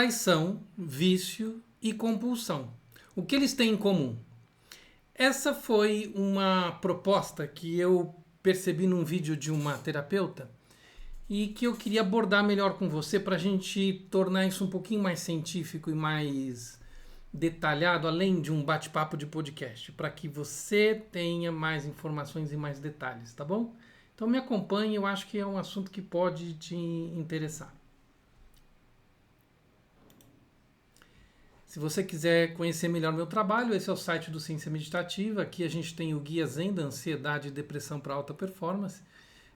traição, vício e compulsão. O que eles têm em comum? Essa foi uma proposta que eu percebi num vídeo de uma terapeuta e que eu queria abordar melhor com você para a gente tornar isso um pouquinho mais científico e mais detalhado, além de um bate-papo de podcast, para que você tenha mais informações e mais detalhes, tá bom? Então me acompanhe, eu acho que é um assunto que pode te interessar. Se você quiser conhecer melhor meu trabalho, esse é o site do Ciência Meditativa. Aqui a gente tem o Guia Zen da Ansiedade e Depressão para Alta Performance.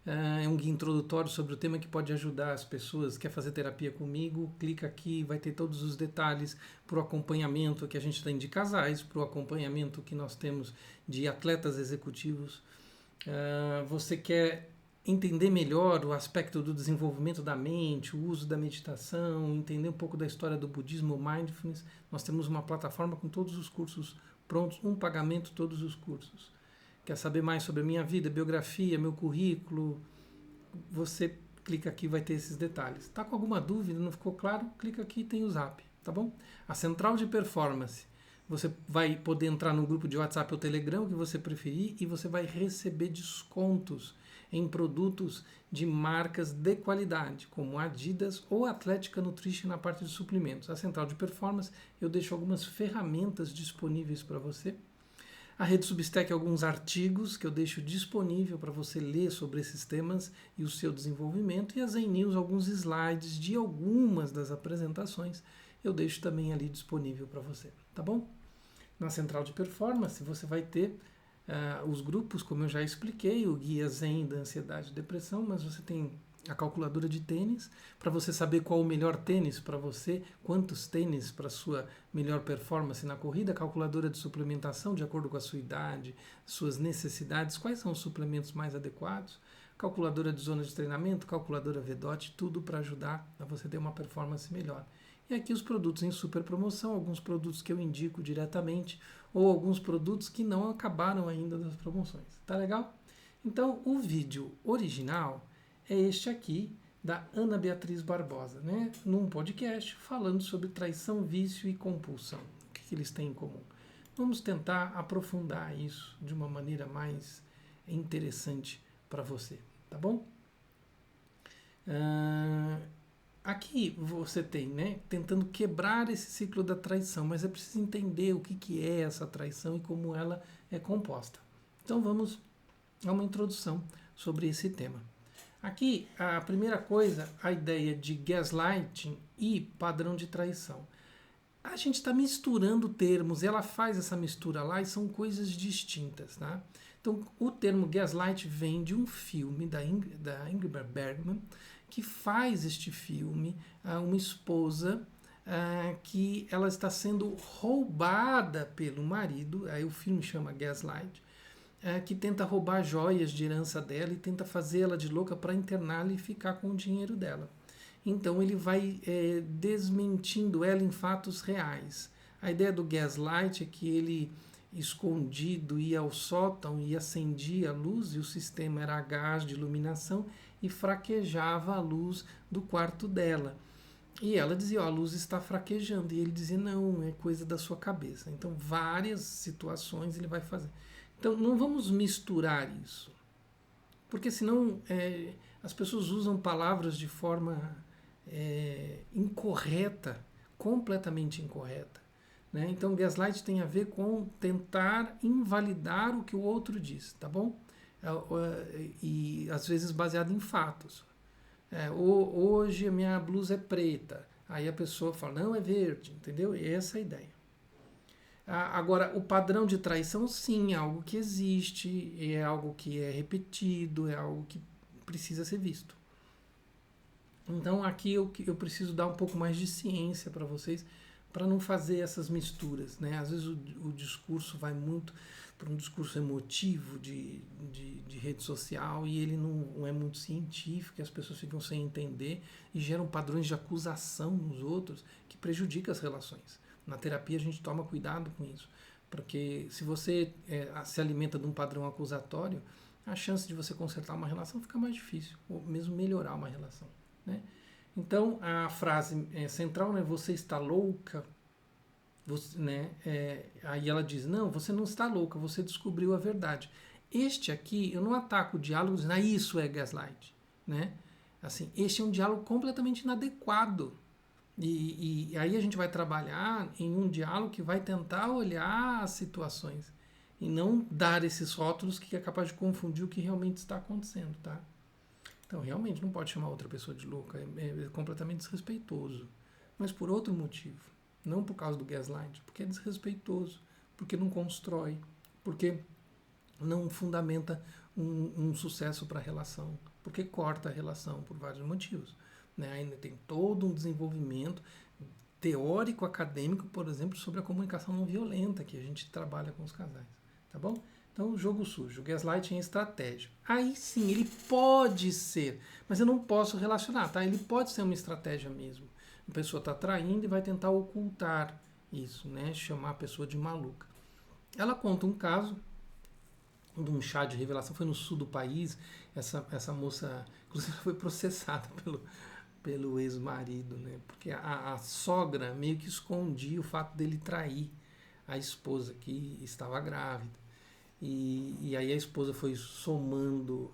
É um guia introdutório sobre o tema que pode ajudar as pessoas. Quer fazer terapia comigo? Clica aqui, vai ter todos os detalhes para o acompanhamento que a gente tem de casais, para o acompanhamento que nós temos de atletas executivos. Você quer entender melhor o aspecto do desenvolvimento da mente, o uso da meditação, entender um pouco da história do budismo, mindfulness. Nós temos uma plataforma com todos os cursos prontos, um pagamento todos os cursos. Quer saber mais sobre a minha vida, biografia, meu currículo? Você clica aqui, vai ter esses detalhes. Está com alguma dúvida, não ficou claro? Clica aqui e tem o Zap, tá bom? A Central de Performance. Você vai poder entrar no grupo de WhatsApp ou Telegram, o que você preferir, e você vai receber descontos em produtos de marcas de qualidade, como Adidas ou Atlética Nutrition na parte de suplementos. A Central de Performance, eu deixo algumas ferramentas disponíveis para você. A Rede Substack, alguns artigos que eu deixo disponível para você ler sobre esses temas e o seu desenvolvimento. E a Zen News, alguns slides de algumas das apresentações, eu deixo também ali disponível para você, tá bom? Na Central de Performance você vai ter os grupos, como eu já expliquei, o Guia Zen da Ansiedade e Depressão, mas você tem a calculadora de tênis, para você saber qual o melhor tênis para você, quantos tênis para a sua melhor performance na corrida, calculadora de suplementação de acordo com a sua idade, suas necessidades, quais são os suplementos mais adequados, calculadora de zona de treinamento, calculadora VDOT, tudo para ajudar a você ter uma performance melhor. E aqui os produtos em super promoção, alguns produtos que eu indico diretamente, ou alguns produtos que não acabaram ainda das promoções. Tá legal? Então, o vídeo original é este aqui, da Ana Beatriz Barbosa, né? Num podcast falando sobre traição, vício e compulsão. O que eles têm em comum? Vamos tentar aprofundar isso de uma maneira mais interessante para você, tá bom? Aqui você tem, né, tentando quebrar esse ciclo da traição, mas é preciso entender o que é essa traição e como ela é composta. Então vamos a uma introdução sobre esse tema. Aqui, a primeira coisa, a ideia de gaslighting e padrão de traição. A gente está misturando termos, ela faz essa mistura lá e são coisas distintas, tá? Então, o termo gaslight vem de um filme da Ingrid Bergman, que faz este filme, uma esposa que ela está sendo roubada pelo marido, aí o filme chama Gaslight, que tenta roubar joias de herança dela e tenta fazê-la de louca para interná-la e ficar com o dinheiro dela. Então ele vai desmentindo ela em fatos reais. A ideia do gaslight é que ele, escondido, ia ao sótão e acendia a luz, e o sistema era a gás de iluminação, e fraquejava a luz do quarto dela. E ela dizia, a luz está fraquejando, e ele dizia, não, é coisa da sua cabeça. Então várias situações ele vai fazer. Então não vamos misturar isso, porque senão as pessoas usam palavras de forma incorreta, completamente incorreta. Né? Então gaslight tem a ver com tentar invalidar o que o outro diz, tá bom? E às vezes baseado em fatos. Hoje a minha blusa é preta, aí a pessoa fala, não, é verde, entendeu? E essa é a ideia. Agora, o padrão de traição, sim, é algo que existe, é algo que é repetido, é algo que precisa ser visto. Então, aqui eu preciso dar um pouco mais de ciência para vocês, para não fazer essas misturas. Né? Às vezes o discurso vai muito para um discurso emotivo de rede social e ele não é muito científico, e as pessoas ficam sem entender e geram padrões de acusação nos outros que prejudicam as relações. Na terapia a gente toma cuidado com isso, porque se você se alimenta de um padrão acusatório, a chance de você consertar uma relação fica mais difícil, ou mesmo melhorar uma relação. Né? Então, a frase central, né, você está louca, você, né, aí ela diz, não, você não está louca, você descobriu a verdade. Este aqui, eu não ataco o diálogo dizendo, isso é gaslight, né? Assim, este é um diálogo completamente inadequado. E aí a gente vai trabalhar em um diálogo que vai tentar olhar as situações e não dar esses rótulos que é capaz de confundir o que realmente está acontecendo, tá? Então, realmente não pode chamar outra pessoa de louca, é completamente desrespeitoso. Mas por outro motivo, não por causa do gaslight, porque é desrespeitoso, porque não constrói, porque não fundamenta um sucesso para a relação, porque corta a relação por vários motivos. Né? Ainda tem todo um desenvolvimento teórico, acadêmico, por exemplo, sobre a comunicação não violenta, que a gente trabalha com os casais. Tá bom? Então, jogo sujo, gaslighting é estratégia. Aí sim, ele pode ser, mas eu não posso relacionar, tá? Ele pode ser uma estratégia mesmo. A pessoa está traindo e vai tentar ocultar isso, né? Chamar a pessoa de maluca. Ela conta um caso de um chá de revelação, foi no sul do país, essa moça, inclusive, foi processada pelo ex-marido, né? Porque a sogra meio que escondia o fato dele trair a esposa, que estava grávida. E aí a esposa foi somando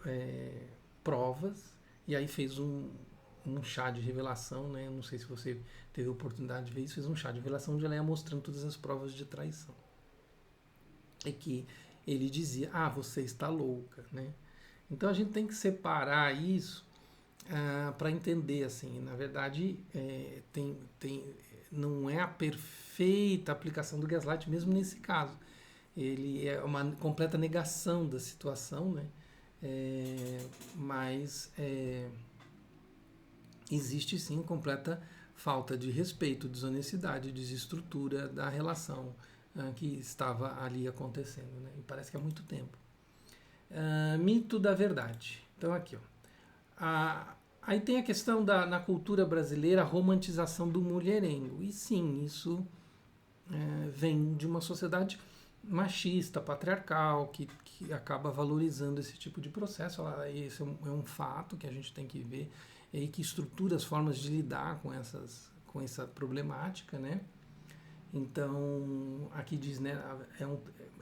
provas, e aí fez um chá de revelação, né? Não sei se você teve a oportunidade de ver isso, fez um chá de revelação onde ela ia mostrando todas as provas de traição. É que ele dizia, você está louca, né? Então a gente tem que separar isso para entender, assim, na verdade não é a perfeita aplicação do gaslight mesmo nesse caso. Ele é uma completa negação da situação, né? Mas existe sim completa falta de respeito, desonestidade, desestrutura da relação que estava ali acontecendo, né? E parece que há muito tempo. Mito da verdade. Então aqui, ó. Aí tem a questão na cultura brasileira, a romantização do mulherengo. E sim, isso vem de uma sociedade machista, patriarcal, que acaba valorizando esse tipo de processo. Esse é um fato que a gente tem que ver e que estrutura as formas de lidar com essa problemática, né? Então, aqui diz, né,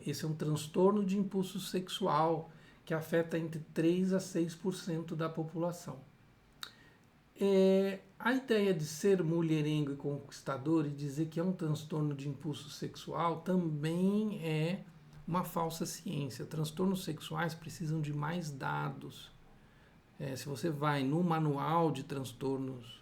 esse é um transtorno de impulso sexual que afeta entre 3 a 6% da população. A ideia de ser mulherengo e conquistador e dizer que é um transtorno de impulso sexual também é uma falsa ciência. Transtornos sexuais precisam de mais dados. Se você vai no manual de transtornos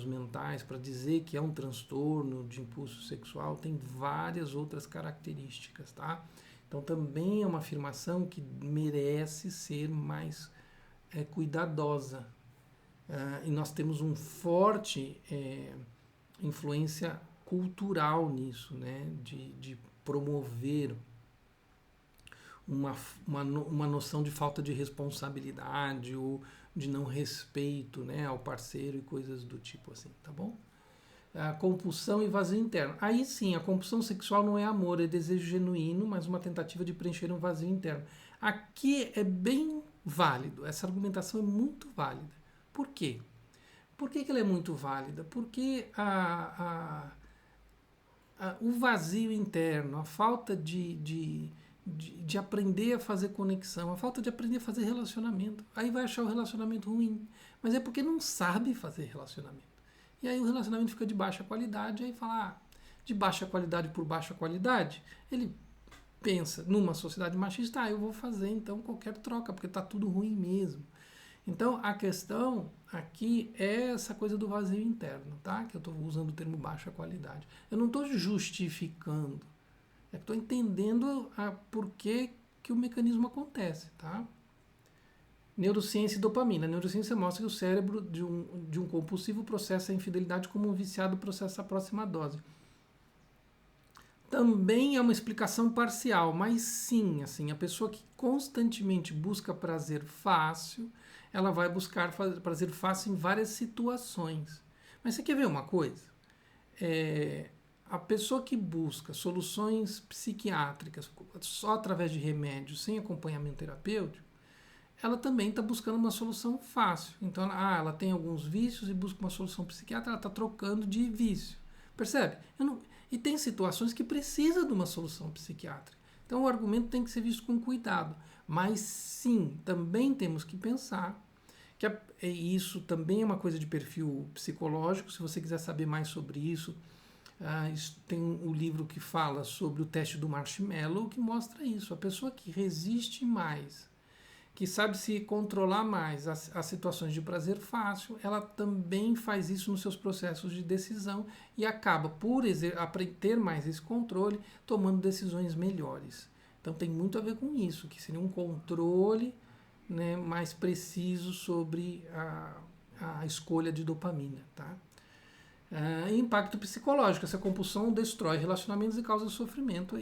mentais para dizer que é um transtorno de impulso sexual, tem várias outras características, tá? Então também é uma afirmação que merece ser mais cuidadosa. E nós temos um forte influência cultural nisso, né? De promover uma noção de falta de responsabilidade ou de não respeito, né, ao parceiro e coisas do tipo assim, tá bom? A compulsão e vazio interno. Aí sim, a compulsão sexual não é amor, é desejo genuíno, mas uma tentativa de preencher um vazio interno. Aqui é bem válido, essa argumentação é muito válida. Por quê? Por que ela é muito válida? Porque o vazio interno, a falta de aprender a fazer conexão, a falta de aprender a fazer relacionamento. Aí vai achar o relacionamento ruim. Mas é porque não sabe fazer relacionamento. E aí o relacionamento fica de baixa qualidade, aí fala, de baixa qualidade por baixa qualidade, ele pensa numa sociedade machista, eu vou fazer então qualquer troca, porque está tudo ruim mesmo. Então a questão aqui é essa coisa do vazio interno, tá? Que eu estou usando o termo baixa qualidade. Eu não estou justificando, é que estou entendendo por que o mecanismo acontece, tá? Neurociência e dopamina. A neurociência mostra que o cérebro de um compulsivo processa a infidelidade como um viciado processa a próxima dose. Também é uma explicação parcial, mas sim, assim, a pessoa que constantemente busca prazer fácil, ela vai buscar prazer fácil em várias situações. Mas você quer ver uma coisa? A pessoa que busca soluções psiquiátricas só através de remédios, sem acompanhamento terapêutico, ela também está buscando uma solução fácil. Então, ela tem alguns vícios e busca uma solução psiquiátrica, ela está trocando de vício. Percebe? E tem situações que precisa de uma solução psiquiátrica. Então, o argumento tem que ser visto com cuidado. Mas, sim, também temos que pensar que isso também é uma coisa de perfil psicológico. Se você quiser saber mais sobre isso, tem um livro que fala sobre o teste do marshmallow, que mostra isso. A pessoa que resiste mais, que sabe se controlar mais as situações de prazer fácil, ela também faz isso nos seus processos de decisão e acaba, por ter mais esse controle, tomando decisões melhores. Então tem muito a ver com isso, que seria um controle, né, mais preciso sobre a escolha de dopamina. Tá? Impacto psicológico. Essa compulsão destrói relacionamentos e causa sofrimento.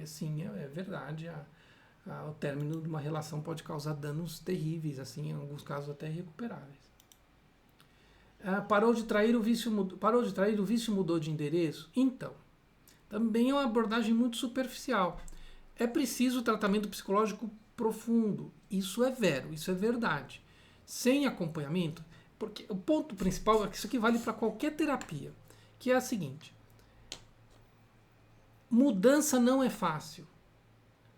Sim, é verdade. O término de uma relação pode causar danos terríveis, assim, em alguns casos até irrecuperáveis. Parou de trair, o vício mudou de endereço? Então, também é uma abordagem muito superficial. É preciso tratamento psicológico profundo. Isso é vero, isso é verdade. Sem acompanhamento, porque o ponto principal é que isso aqui vale para qualquer terapia, que é a seguinte: mudança não é fácil.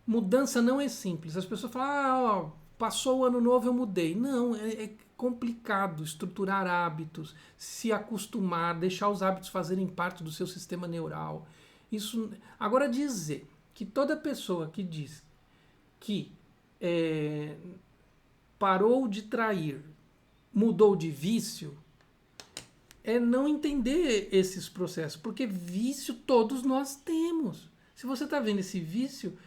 Mudança não é simples. As pessoas falam, passou o ano novo, eu mudei. Não, é complicado estruturar hábitos, se acostumar, deixar os hábitos fazerem parte do seu sistema neural. Agora, dizer que toda pessoa que diz que parou de trair, mudou de vício, é não entender esses processos, porque vício todos nós temos. Se você está vendo esse vício,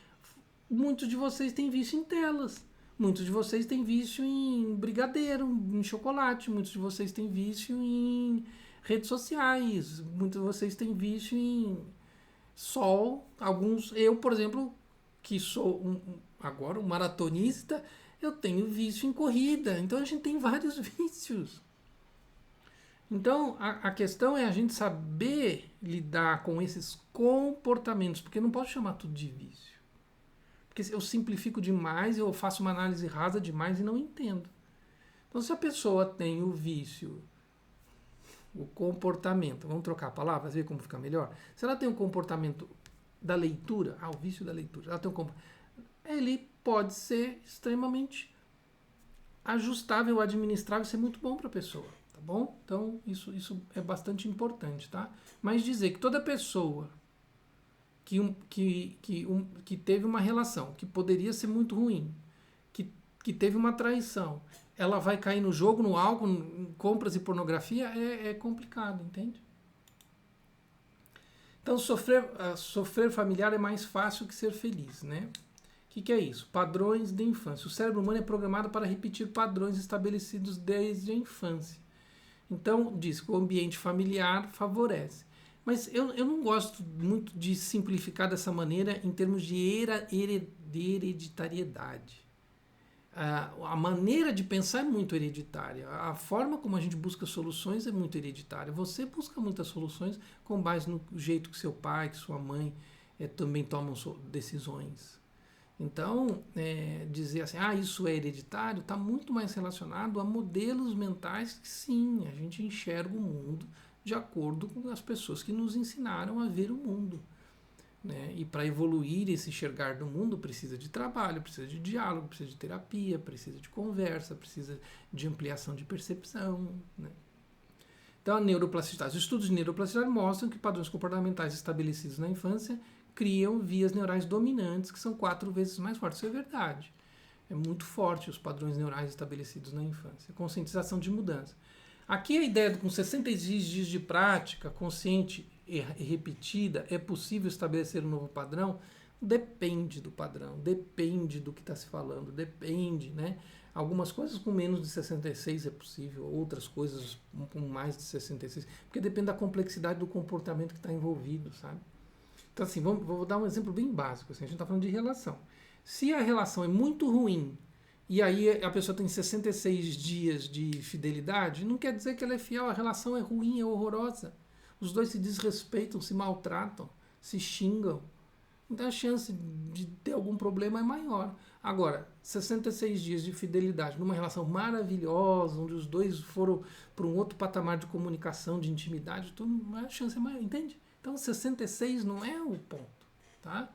muitos de vocês têm vício em telas, muitos de vocês têm vício em brigadeiro, em chocolate, muitos de vocês têm vício em redes sociais, muitos de vocês têm vício em sol. Eu, por exemplo, que sou agora um maratonista, eu tenho vício em corrida. Então a gente tem vários vícios. Então a questão é a gente saber lidar com esses comportamentos, porque eu não posso chamar tudo de vício. Porque eu simplifico demais, eu faço uma análise rasa demais e não entendo. Então, se a pessoa tem o vício, o comportamento, vamos trocar palavras, ver como fica melhor. Se ela tem um comportamento da leitura, o vício da leitura, ela tem ele pode ser extremamente ajustável, administrável, ser muito bom para a pessoa, tá bom? Então, isso é bastante importante, tá? Mas dizer que toda pessoa que teve uma relação que poderia ser muito ruim, que teve uma traição, ela vai cair no jogo, no álcool, em compras e pornografia, é complicado, entende? Então, sofrer familiar é mais fácil que ser feliz, né? O que é isso? Padrões de infância. O cérebro humano é programado para repetir padrões estabelecidos desde a infância. Então, diz que o ambiente familiar favorece. Mas eu não gosto muito de simplificar dessa maneira em termos de hereditariedade. A maneira de pensar é muito hereditária. A forma como a gente busca soluções é muito hereditária. Você busca muitas soluções com base no jeito que seu pai, que sua mãe também tomam decisões. Então, dizer assim, isso é hereditário, está muito mais relacionado a modelos mentais que sim, a gente enxerga o mundo de acordo com as pessoas que nos ensinaram a ver o mundo. Né? E para evoluir esse enxergar do mundo precisa de trabalho, precisa de diálogo, precisa de terapia, precisa de conversa, precisa de ampliação de percepção. Né? Então, a neuroplasticidade. Os estudos de neuroplasticidade mostram que padrões comportamentais estabelecidos na infância criam vias neurais dominantes que são 4 vezes mais fortes. Isso é verdade. É muito forte os padrões neurais estabelecidos na infância. Conscientização de mudança. Aqui a ideia de com 66 dias de prática consciente e repetida é possível estabelecer um novo padrão? Depende do padrão, depende do que está se falando, depende, né? Algumas coisas com menos de 66 é possível, outras coisas com mais de 66, porque depende da complexidade do comportamento que está envolvido, sabe? Então, assim, vou dar um exemplo bem básico. Assim, a gente está falando de relação. Se a relação é muito ruim e aí a pessoa tem 66 dias de fidelidade, não quer dizer que ela é fiel. A relação é ruim, é horrorosa. Os dois se desrespeitam, se maltratam, se xingam. então a chance de ter algum problema é maior. Agora, 66 dias de fidelidade numa relação maravilhosa, onde os dois foram para um outro patamar de comunicação, de intimidade, tudo, a chance é maior, entende? Então 66 não é o ponto, tá?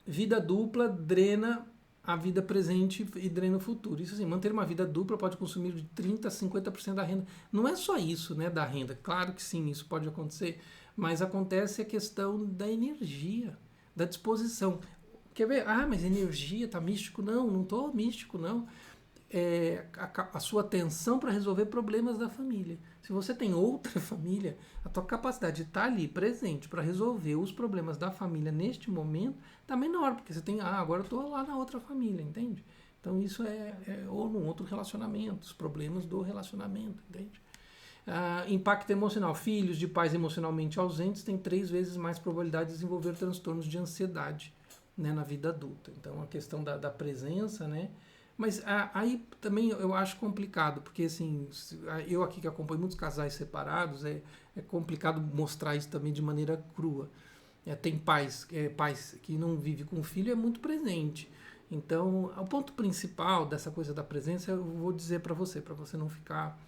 Vida dupla drena a vida presente e drena o futuro. Isso assim, manter uma vida dupla pode consumir de 30% a 50% da renda. Não é só isso, né, da renda. Claro que sim, isso pode acontecer, mas acontece a questão da energia, da disposição. Quer ver? Ah, mas energia, tá místico? Não, não tô místico, não. A sua atenção para resolver problemas da família. Se você tem outra família, a tua capacidade de estar ali presente para resolver os problemas da família neste momento está menor, porque você tem, agora eu estou lá na outra família, entende? Então isso ou num outro relacionamento, os problemas do relacionamento, entende? Impacto emocional. Filhos de pais emocionalmente ausentes têm 3 vezes mais probabilidade de desenvolver transtornos de ansiedade, né, na vida adulta. Então a questão da presença, né? Mas aí também eu acho complicado, porque assim, eu aqui que acompanho muitos casais separados, é complicado mostrar isso também de maneira crua. Tem pais que não vivem com o filho, é muito presente. Então, o ponto principal dessa coisa da presença, eu vou dizer para você não ficar,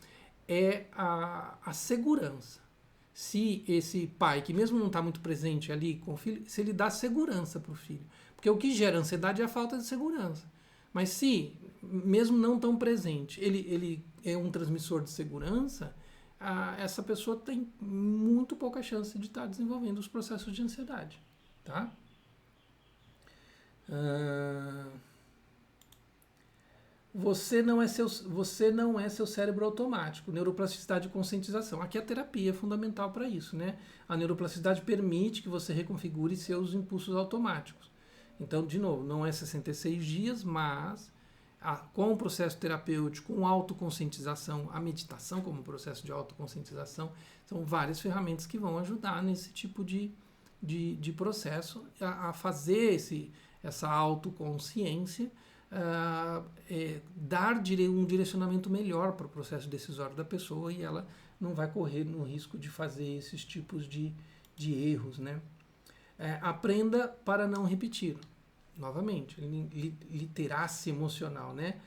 é a segurança. Se esse pai, que mesmo não está muito presente ali com o filho, se ele dá segurança para o filho. Porque o que gera ansiedade é a falta de segurança. Mas se, mesmo não tão presente, ele é um transmissor de segurança, essa pessoa tem muito pouca chance de estar desenvolvendo os processos de ansiedade. Tá? Você não é seu cérebro automático. Neuroplasticidade e conscientização. Aqui a terapia é fundamental para isso, né? A neuroplasticidade permite que você reconfigure seus impulsos automáticos. Então, de novo, não é 66 dias, mas com o processo terapêutico, com autoconscientização, a meditação como processo de autoconscientização, são várias ferramentas que vão ajudar nesse tipo de processo a fazer essa autoconsciência, dar um direcionamento melhor para o processo decisório da pessoa e ela não vai correr no risco de fazer esses tipos de erros, né? Aprenda para não repetir. Novamente, literacia emocional, né?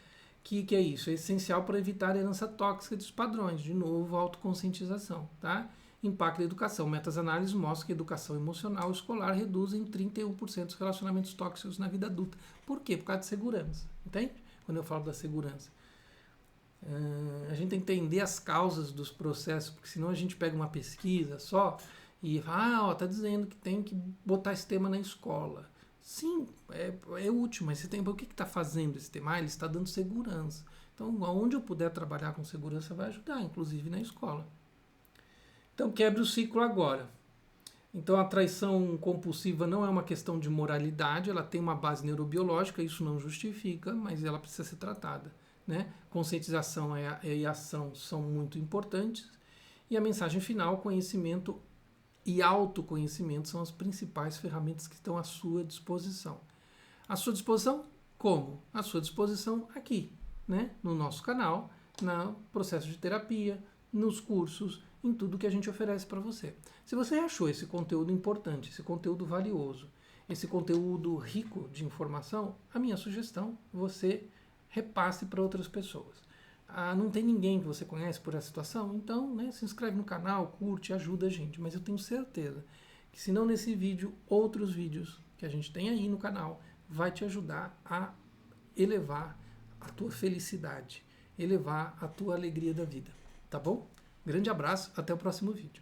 Que é isso? É essencial para evitar a herança tóxica dos padrões. De novo, autoconscientização, tá? Impacto da educação. Meta-análises mostram que a educação emocional escolar reduz em 31% os relacionamentos tóxicos na vida adulta. Por quê? Por causa de segurança, entende? Quando eu falo da segurança. A gente tem que entender as causas dos processos, porque senão a gente pega uma pesquisa só e fala, tá dizendo que tem que botar esse tema na escola. Sim, é útil, mas você tem, o que está fazendo esse tema? Ele está dando segurança. Então, onde eu puder trabalhar com segurança vai ajudar, inclusive na escola. Então, quebre o ciclo agora. Então, a traição compulsiva não é uma questão de moralidade, ela tem uma base neurobiológica, isso não justifica, mas ela precisa ser tratada, né? Conscientização e ação são muito importantes. E a mensagem final, conhecimento e autoconhecimento são as principais ferramentas que estão à sua disposição. À sua disposição, como? À sua disposição aqui, né? No nosso canal, no processo de terapia, nos cursos, em tudo que a gente oferece para você. Se você achou esse conteúdo importante, esse conteúdo valioso, esse conteúdo rico de informação, a minha sugestão, você repasse para outras pessoas. Não tem ninguém que você conhece por essa situação, então, né, se inscreve no canal, curte, ajuda a gente. Mas eu tenho certeza que se não nesse vídeo, outros vídeos que a gente tem aí no canal vai te ajudar a elevar a tua felicidade, elevar a tua alegria da vida. Tá bom? Grande abraço, até o próximo vídeo.